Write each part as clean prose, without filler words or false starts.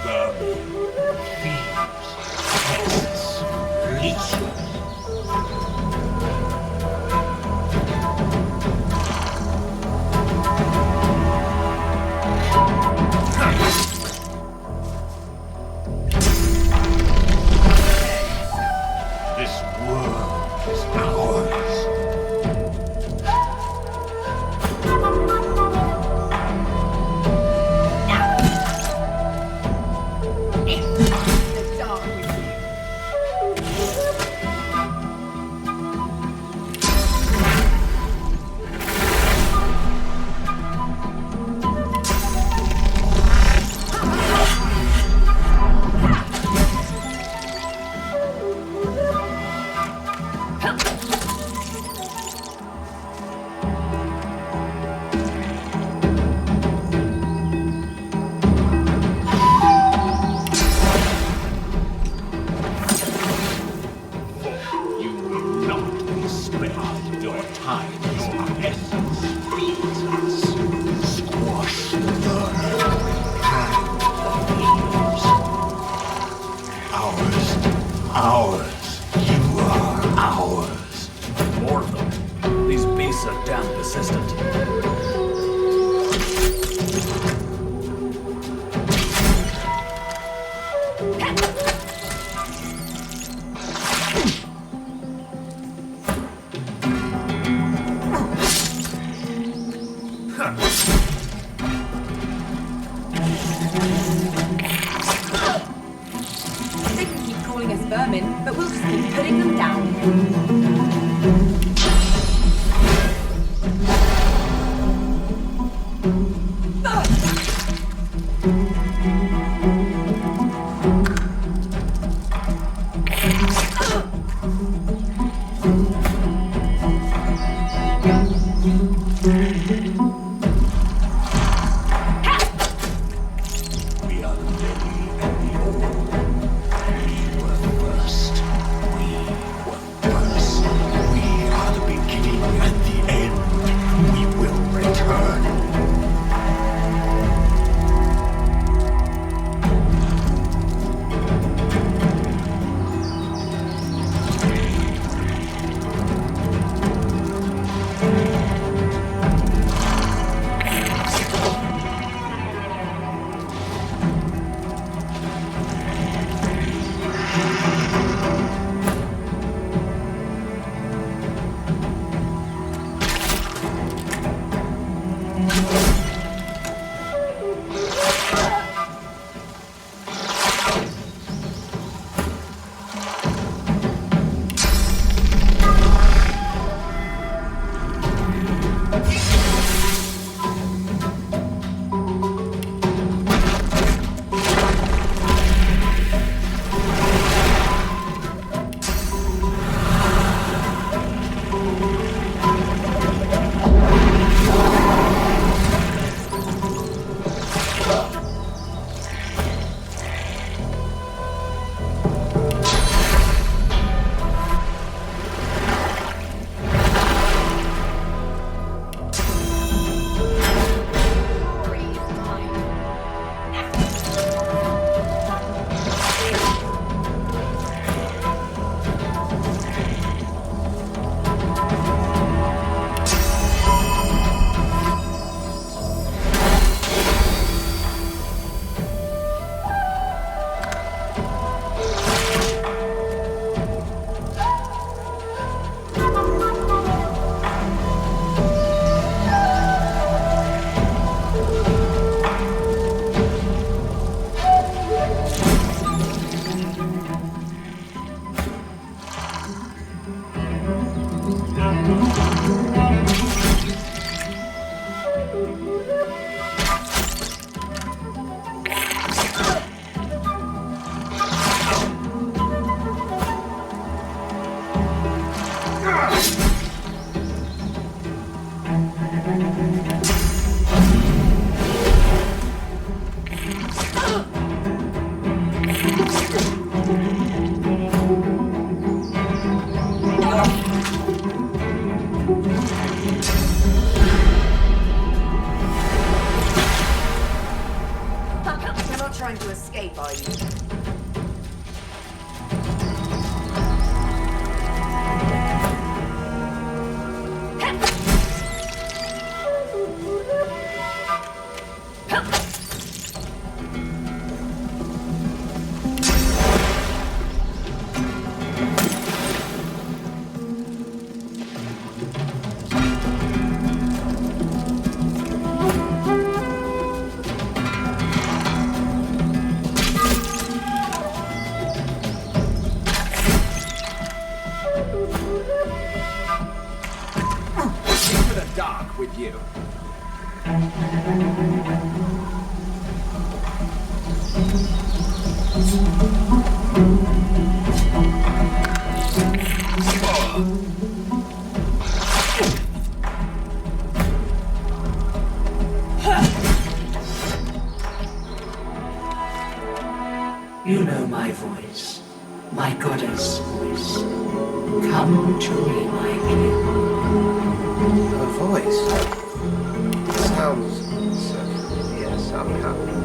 Vermin, thieves, pests, leeches. This world is ours. Your time, your essence feeds us. Squash the vermin, plant the leaves. Ours, you are ours. More of them. These beasts are damn persistent. They can keep calling us vermin, but we'll just keep putting them down. We are the many and the old. We were first. We were first. We are the beginning and the end. We will return. Into the dark with you. You know my voice, my goddess voice. Come to me, my king. Her voice sounds so, yes, unhappy.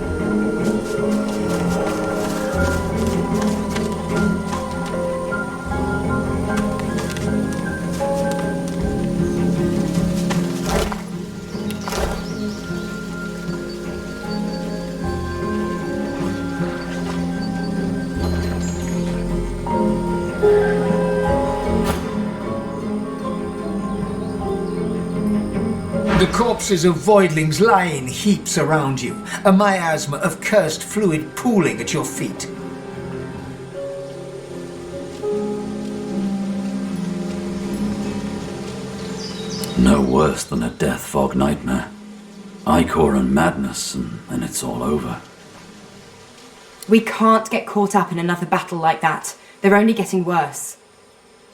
The corpses of voidlings lie in heaps around you, a miasma of cursed fluid pooling at your feet. No worse than a death fog nightmare. Ichor and madness, and then it's all over. We can't get caught up in another battle like that. They're only getting worse.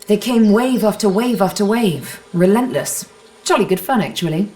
They came wave after wave after wave. Relentless. Jolly good fun, actually.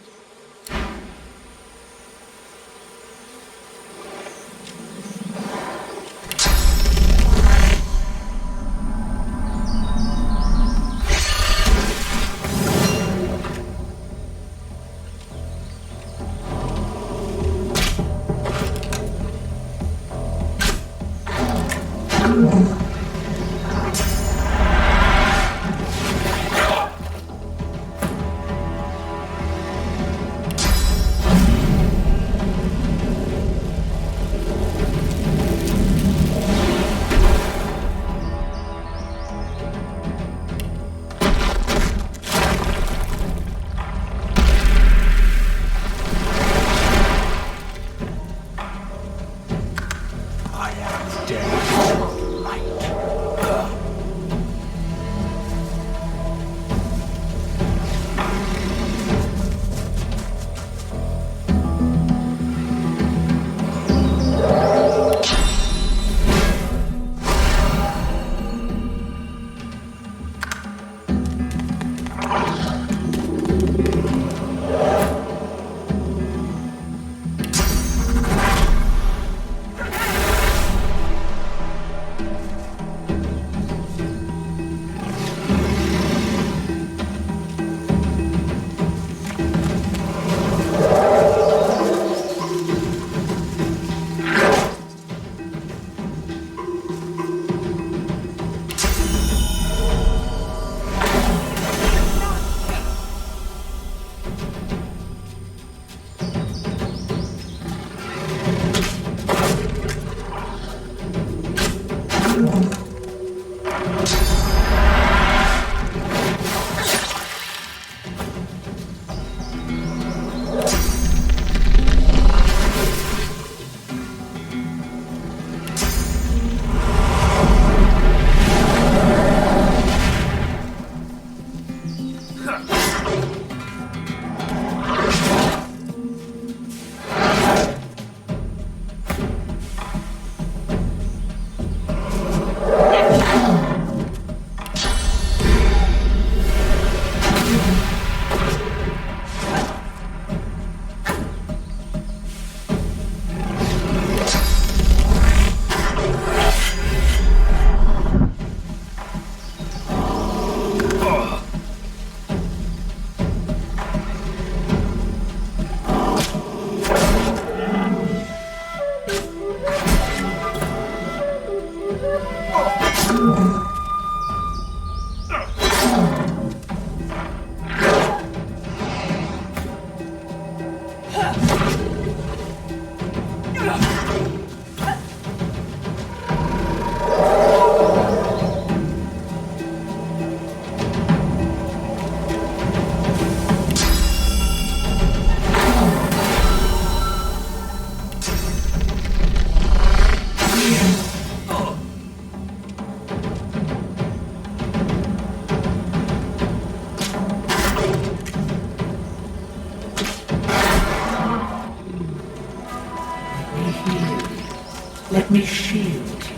Let me shield you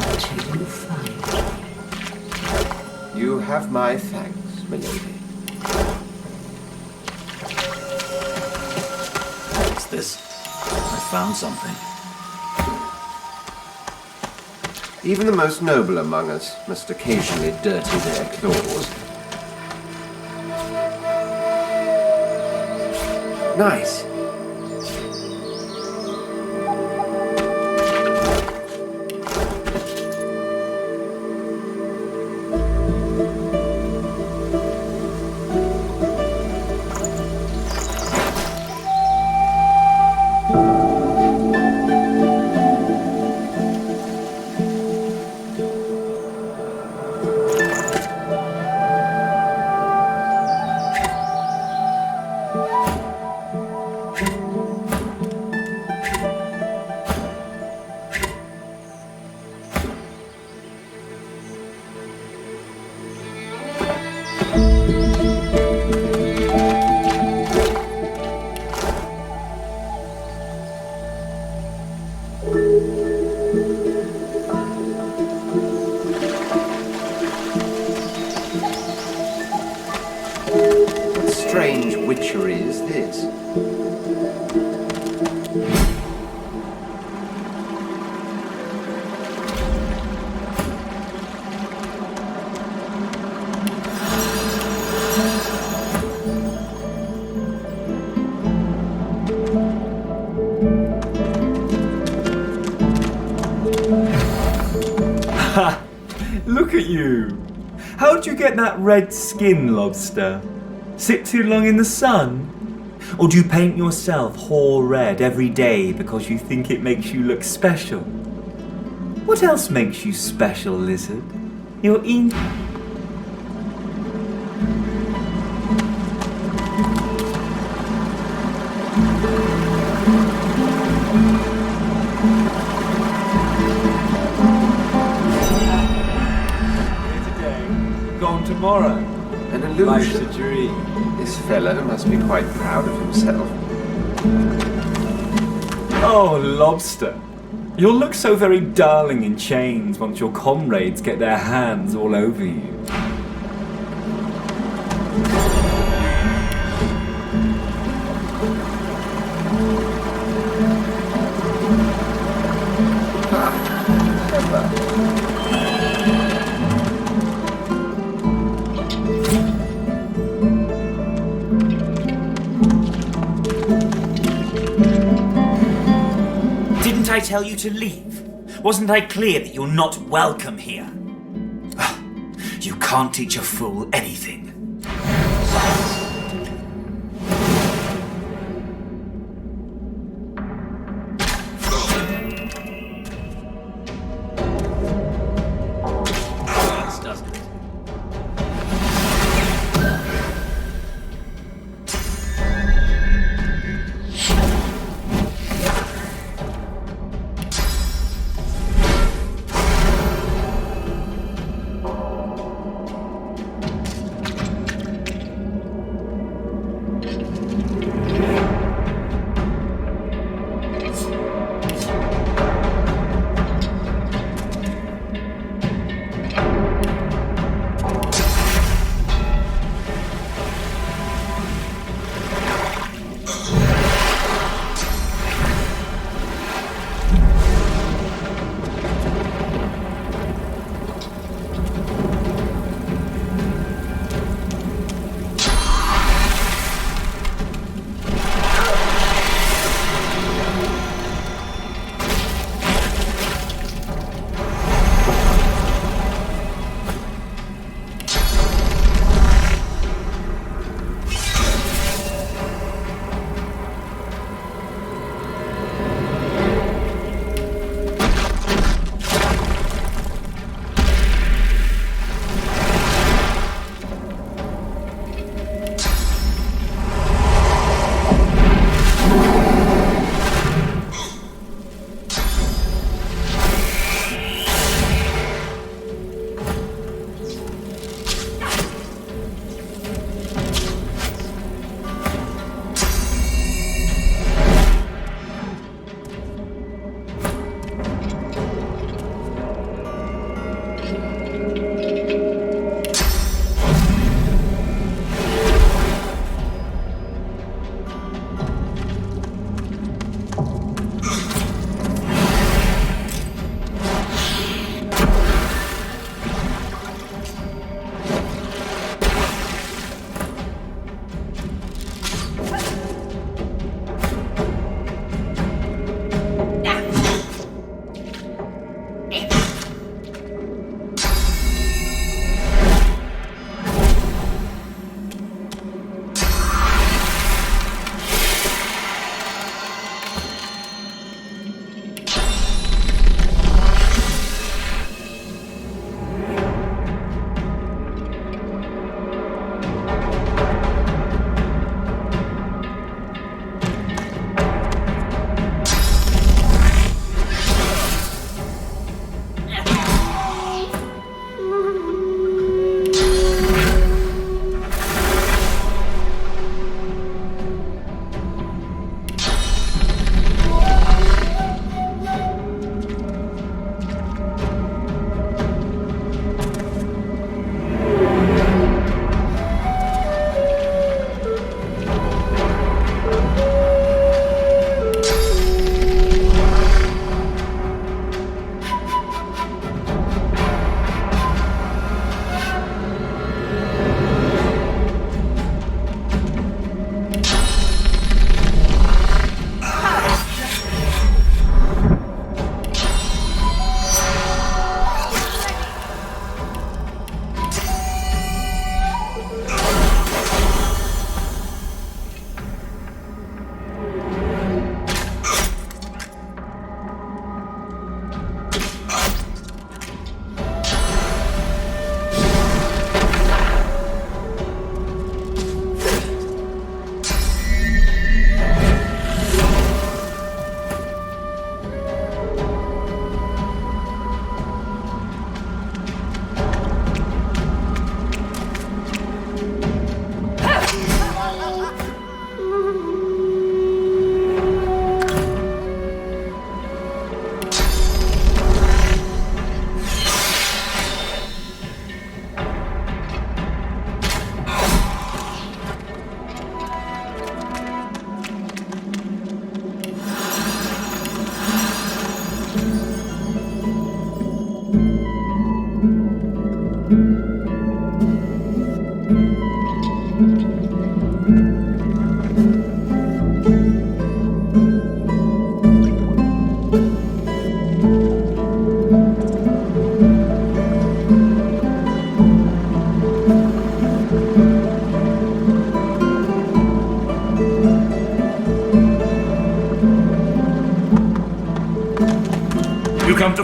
until you find me. You have my thanks, milady. What's this? I found something. Even the most noble among us must occasionally dirty their claws. Nice. What strange witchery is this? Look at you! How'd you get that red skin, lobster? Sit too long in the sun? Or do you paint yourself whore red every day because you think it makes you look special? What else makes you special, lizard? Your ink. Gone tomorrow. An Life's illusion. a dream. This fellow must be quite proud of himself. Oh, lobster. You'll look so very darling in chains once your comrades get their hands all over you. Didn't I tell you to leave? Wasn't I clear that you're not welcome here? You can't teach a fool anything. Yes, doesn't it?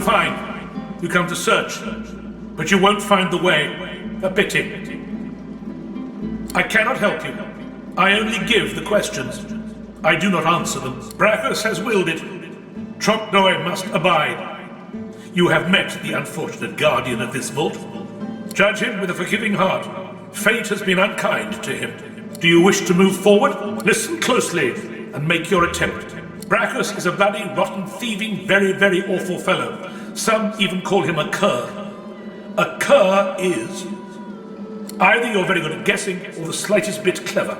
Fine. You come to search, but you won't find the way. A pity. I cannot help you. I only give the questions. I do not answer them. Braccus has willed it. Trompe-l'oeil must abide. You have met the unfortunate guardian of this vault. Judge him with a forgiving heart. Fate has been unkind to him. Do you wish to move forward? Listen closely and make your attempt. Braccus is a bloody, rotten, thieving, very, very awful fellow. Some even call him a cur. A cur is either you're very good at guessing or the slightest bit clever.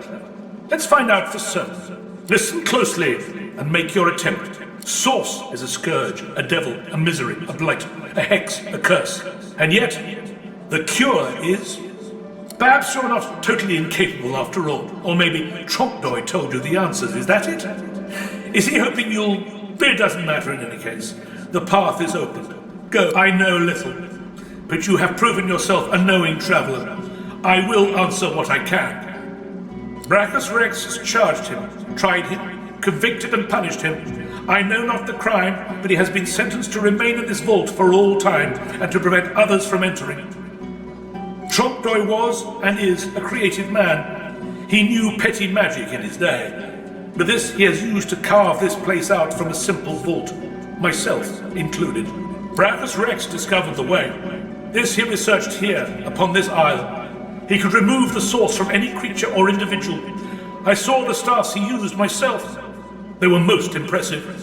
Let's find out for certain. Listen closely and make your attempt. Source is a scourge, a devil, a misery, a blight, a hex, a curse. And yet, the cure is... Perhaps you're not totally incapable after all. Or maybe Trompe-l'oeil told you the answers. Is that it? Is he hoping you'll... It doesn't matter in any case. The path is open. Go. I know little. But you have proven yourself a knowing traveller. I will answer what I can. Braccus Rex has charged him, tried him, convicted and punished him. I know not the crime, but he has been sentenced to remain in this vault for all time and to prevent others from entering. Trompe-l'oeil was, and is, a creative man. He knew petty magic in his day. But this he has used to carve this place out from a simple vault, myself included. Braccus Rex discovered the way. This he researched here, upon this isle. He could remove the source from any creature or individual. I saw the stars he used myself. They were most impressive.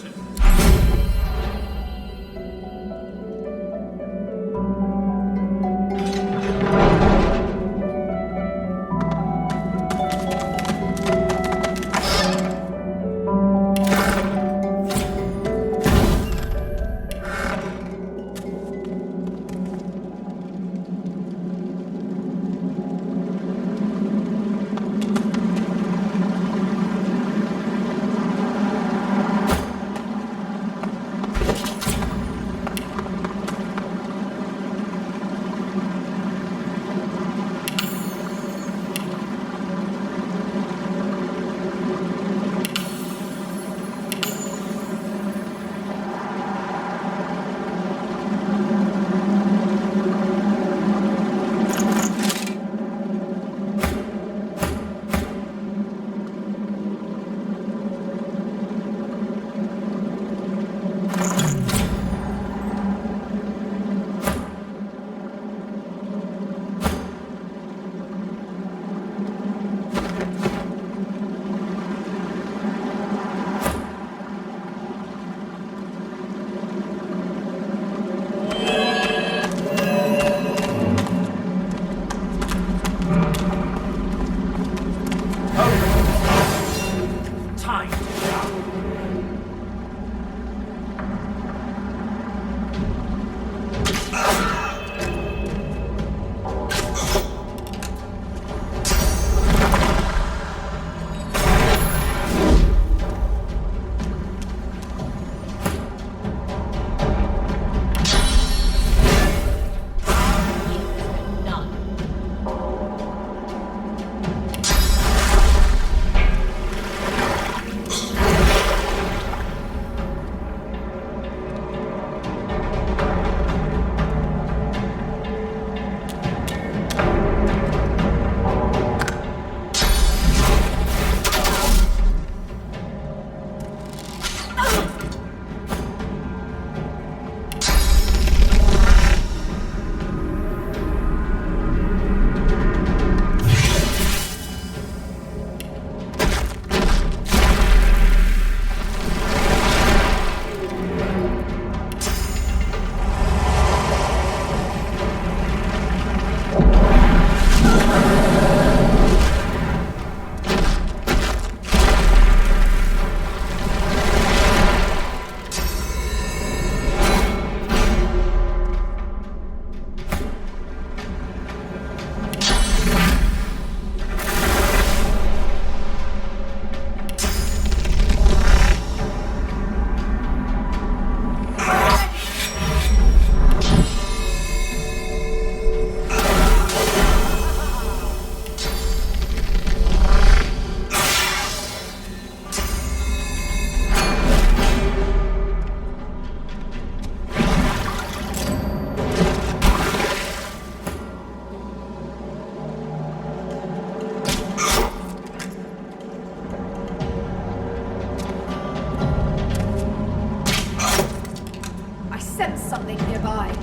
sense something nearby.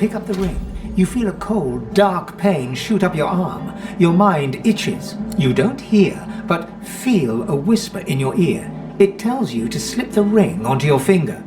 Pick up the ring. You feel a cold, dark pain shoot up your arm. Your mind itches. You don't hear, but feel a whisper in your ear. It tells you to slip the ring onto your finger.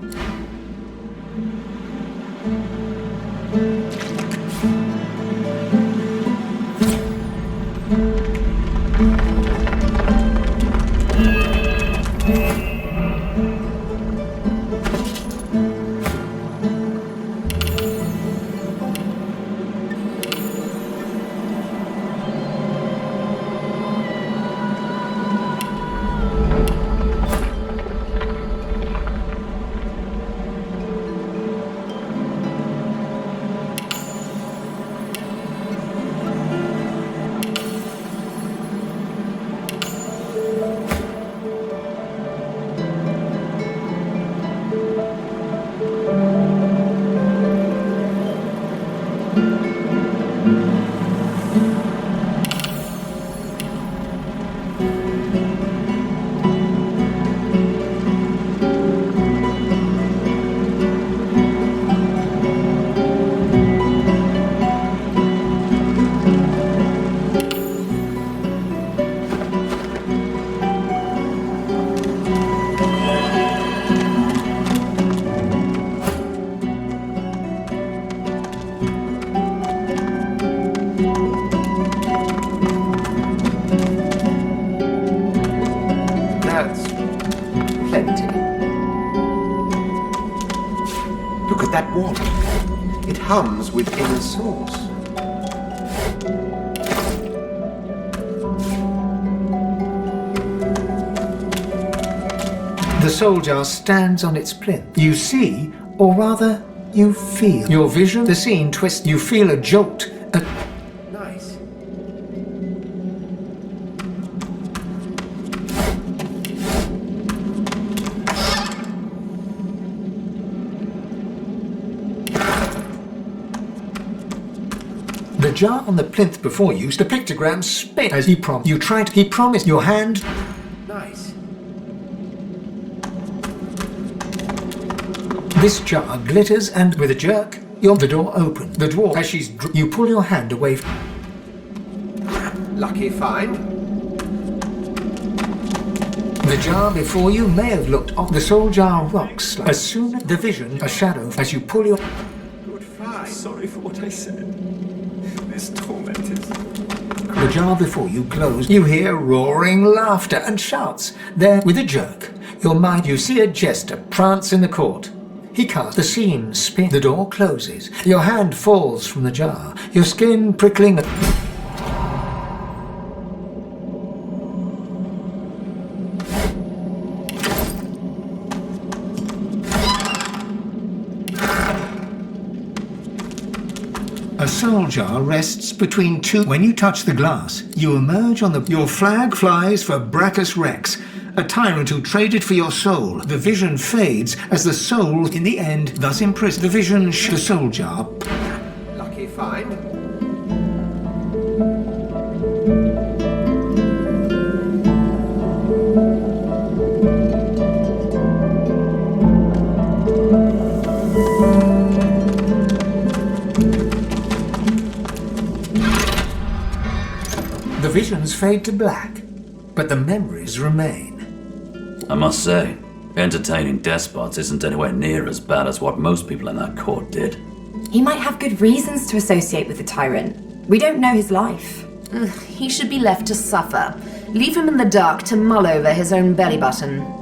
Hums with inner source. The soul jar stands on its plinth. You see, or rather, You feel your vision, the scene twists. You feel a jolt. Nice. The jar on the plinth before you, the pictogram spin as he promised. You tried. He promised your hand. Nice. This jar glitters, and with a jerk, the door opens. The dwarf, as you pull your hand away. Lucky find. The jar before you may have looked off. The soul jar rocks. As soon as the vision, a shadow, as you pull your. Good find. Sorry for what I said. This torment is... The jar before you glows. You hear roaring laughter and shouts. There, with a jerk, your mind, you see a jester prance in the court. He casts the scene spin. The door closes. Your hand falls from the jar. Your skin prickling. A soul jar rests between two. When you touch the glass, you emerge on the. Your flag flies for Braccus Rex, a tyrant who traded for your soul. The vision fades as the soul, in the end, thus imprisoned. The vision, the soul jar. Lucky find. The visions fade to black, but the memories remain. I must say, entertaining despots isn't anywhere near as bad as what most people in that court did. He might have good reasons to associate with the tyrant. We don't know his life. He should be left to suffer. Leave him in the dark to mull over his own belly button.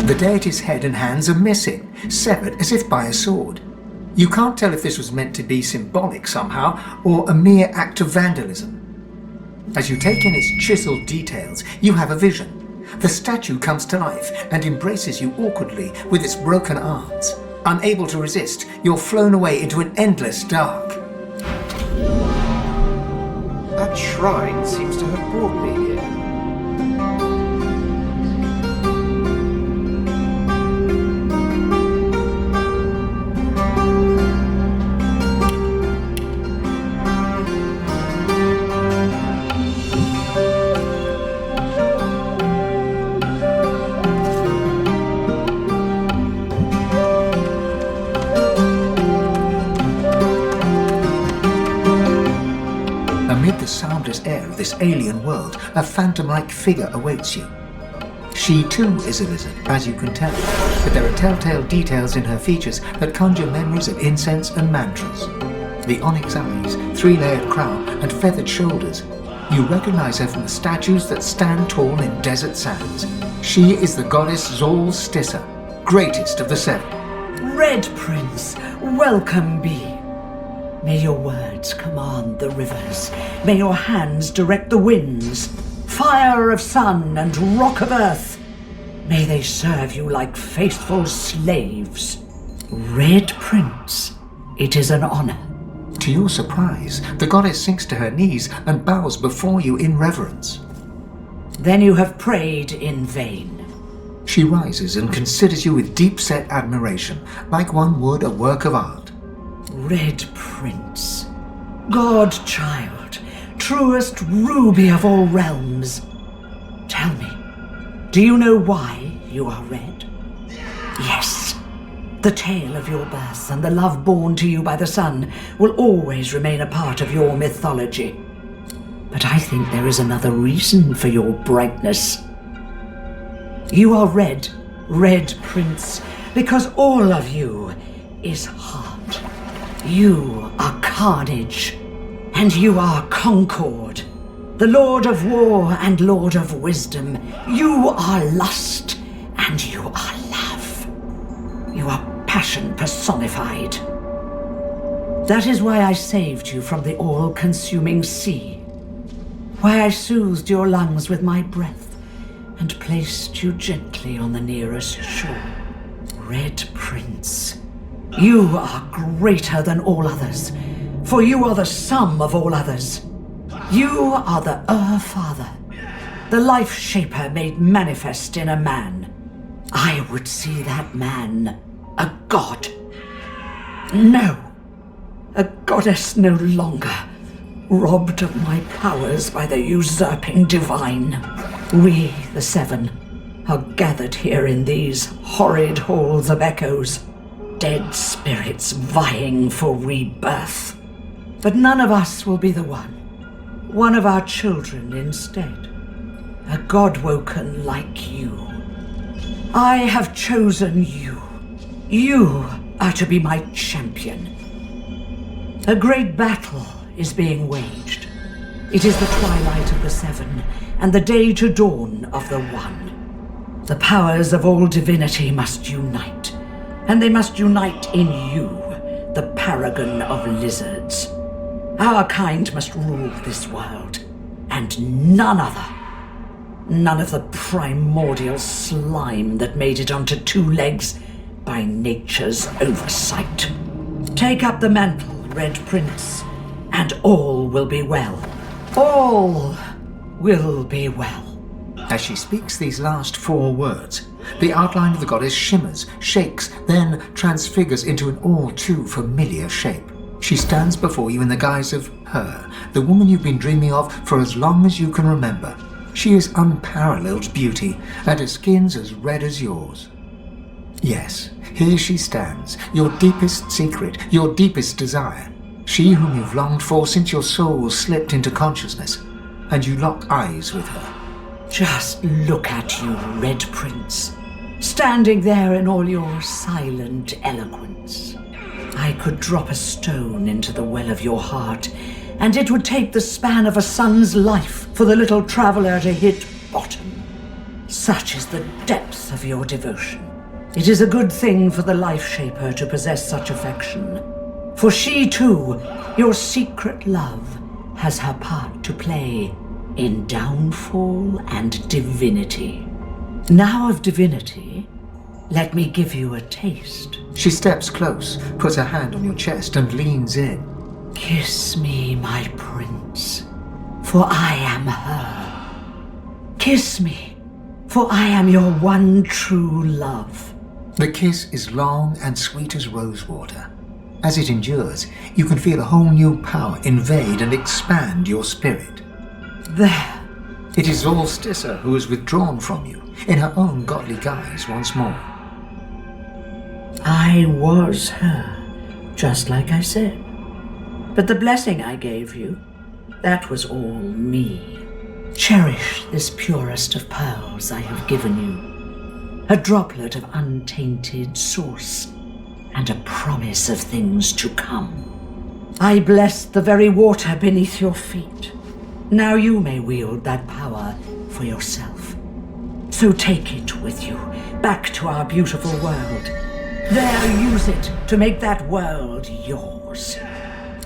The deity's head and hands are missing, severed as if by a sword. You can't tell if this was meant to be symbolic somehow, or a mere act of vandalism. As you take in its chiseled details, you have a vision. The statue comes to life and embraces you awkwardly with its broken arms. Unable to resist, you're flown away into an endless dark. That shrine seems to have brought me here. Amid the soundless air of this alien world, a phantom-like figure awaits you. She too is a lizard, as you can tell, but there are telltale details in her features that conjure memories of incense and mantras. The onyx eyes, three-layered crown, and feathered shoulders. You recognize her from the statues that stand tall in desert sands. She is the goddess Zol Stissa, greatest of the seven. Red Prince, welcome be. May your words command the rivers. May your hands direct the winds. Fire of sun and rock of earth. May they serve you like faithful slaves. Red Prince, it is an honor. To your surprise, the goddess sinks to her knees and bows before you in reverence. Then you have prayed in vain. She rises and considers you with deep-set admiration, like one would a work of art. Red Prince, God-child, truest ruby of all realms. Tell me, do you know why you are red? Yes, the tale of your birth and the love born to you by the sun will always remain a part of your mythology. But I think there is another reason for your brightness. You are red, Red Prince, because all of you is heart. You are carnage, and you are concord. The Lord of War and Lord of Wisdom. You are lust, and you are love. You are passion personified. That is why I saved you from the all-consuming sea. why I soothed your lungs with my breath and placed you gently on the nearest shore. Red Prince, you are greater than all others, for you are the sum of all others. You are the Father, the life shaper made manifest in a man. I would see that man a god. No, a goddess no longer, robbed of my powers by the usurping divine. We, the Seven, are gathered here in these horrid halls of echoes, dead spirits vying for rebirth. But none of us will be the one of our children instead, a god-woken like you. I have chosen you. You are to be my champion. A great battle is being waged. It is the twilight of the Seven, and the day to dawn of the One. The powers of all divinity must unite, and they must unite in you, the paragon of lizards. Our kind must rule this world, and none other. None of the primordial slime that made it onto two legs by nature's oversight. Take up the mantle, Red Prince, and all will be well. All will be well. As she speaks these last 4 words, the outline of the goddess shimmers, shakes, then transfigures into an all too familiar shape. She stands before you in the guise of her, the woman you've been dreaming of for as long as you can remember. She is unparalleled beauty, and her skin's as red as yours. Yes, here she stands, your deepest secret, your deepest desire. She whom you've longed for since your soul slipped into consciousness, and you lock eyes with her. Just look at you, Red Prince, standing there in all your silent eloquence. I could drop a stone into the well of your heart, and it would take the span of a sun's life for the little traveler to hit bottom. Such is the depth of your devotion. It is a good thing for the life shaper to possess such affection, for she too, your secret love, has her part to play in downfall and divinity. Now of divinity, let me give you a taste. She steps close, puts her hand on your chest, and leans in. Kiss me, my prince, for I am her. Kiss me, for I am your one true love. The kiss is long and sweet as rosewater. As it endures, you can feel a whole new power invade and expand your spirit. There. It is Solstice who is withdrawn from you, in her own godly guise once more. I was her, just like I said. But the blessing I gave you, that was all me. Cherish this purest of pearls I have given you. A droplet of untainted source, and a promise of things to come. I blessed the very water beneath your feet. Now you may wield that power for yourself. So take it with you, back to our beautiful world. There, use it to make that world yours.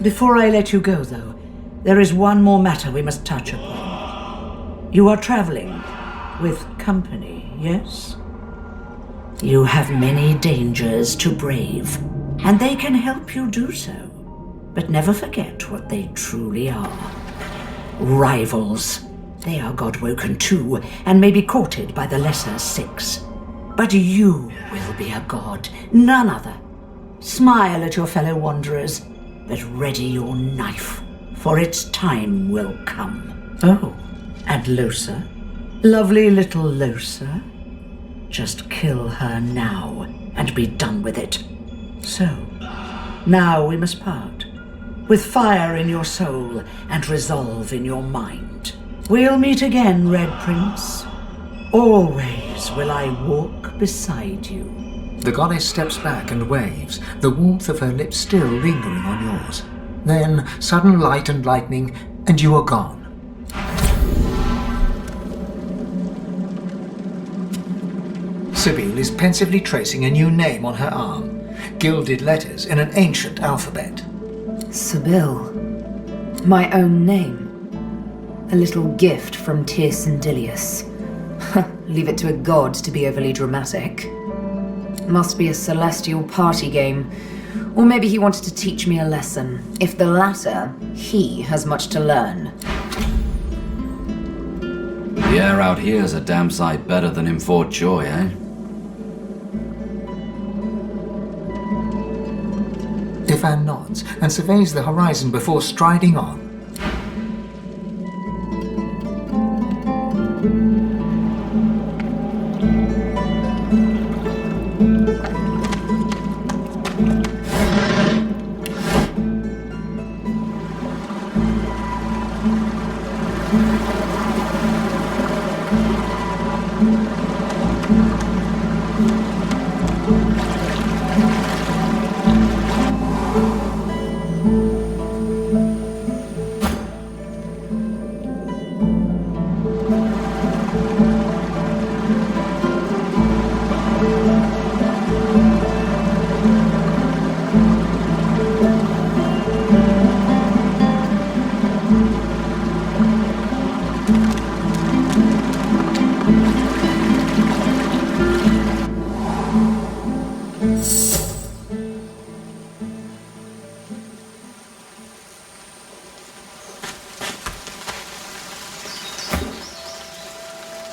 Before I let you go, though, there is one more matter we must touch upon. You are traveling with company, yes? You have many dangers to brave, and they can help you do so. But never forget what they truly are. Rivals. They are God-woken too, and may be courted by the lesser 6. But you will be a god, none other. Smile at your fellow wanderers, but ready your knife, for its time will come. Oh, and Losa? Lovely little Losa? Just kill her now, and be done with it. So, now we must part, with fire in your soul and resolve in your mind. We'll meet again, Red Prince. Always will I walk beside you. The goddess steps back and waves, the warmth of her lips still lingering on yours. Then, sudden light and lightning, and you are gone. Sibyl is pensively tracing a new name on her arm, gilded letters in an ancient alphabet. Sibyl. My own name. A little gift from Tis and Dilius. Leave it to a god to be overly dramatic. Must be a celestial party game. Or maybe he wanted to teach me a lesson. If the latter, he has much to learn. The air out here's a damn sight better than in Fort Joy, eh? Ifan nods and surveys the horizon before striding on.